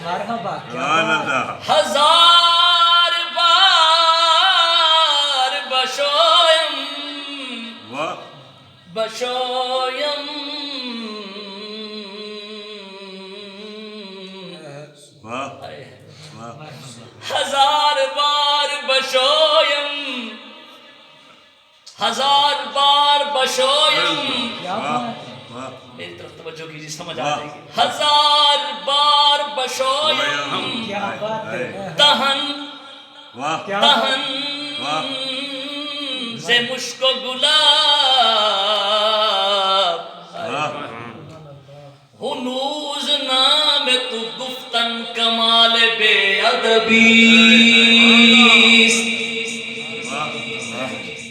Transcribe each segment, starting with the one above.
مرحبا ہزار بار بشویم بشویم ہزار بار بشویم ہزار بار بشویم میری طرف توجہ کیجیے سمجھ آ جائے گی ہزار بار بشویم کیا بات ہے دہن کیا دہن سے مشک و گلاب ہنوز نام تو گفتن کمال بے ادبیست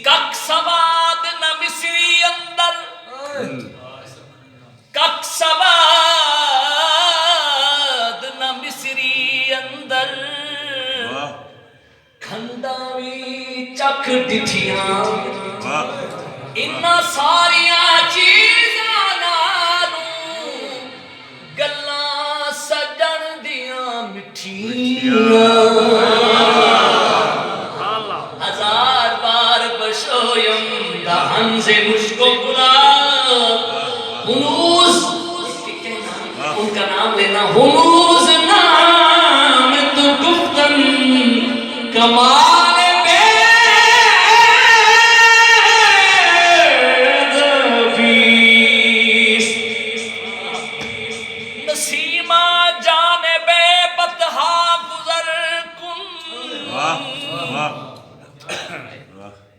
کک سواد نہ مصری اندر کک سواد نہ مصری اندر کھنداوی چک ڈٹھیاں انہاں ساریاں چیزاں نالوں گلاں سجن دیاں مٹھیاں ہزار بار بشویم دہن سے مشک و گلاب ہنوز ان کا نام لینا ہنوز نام تو گفتن کمال بے ادبیست نسیمہ جانب بطحا گزر کن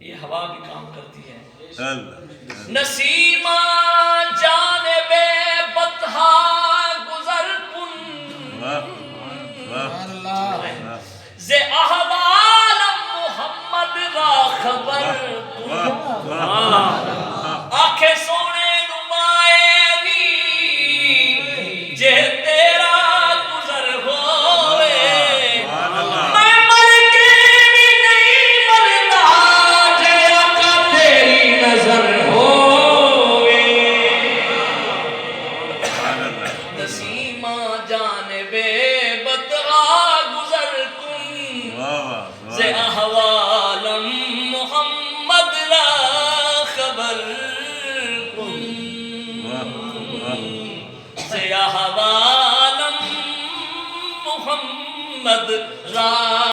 یہ ہوا بھی کام کرتی ہے نسیمہ جانب بطحا گزر کن زِ احوال محمد را خبر کن آنکھیں سونے نمائنی جے تیرا گزر ہوئے میں مر کے بھی نہیں مرتا جے آقا تیری نظر ہوئے نسیمہ جانب بطحا گزر کن زِ احوالم محمد را خبر کن زِ احوالم محمد را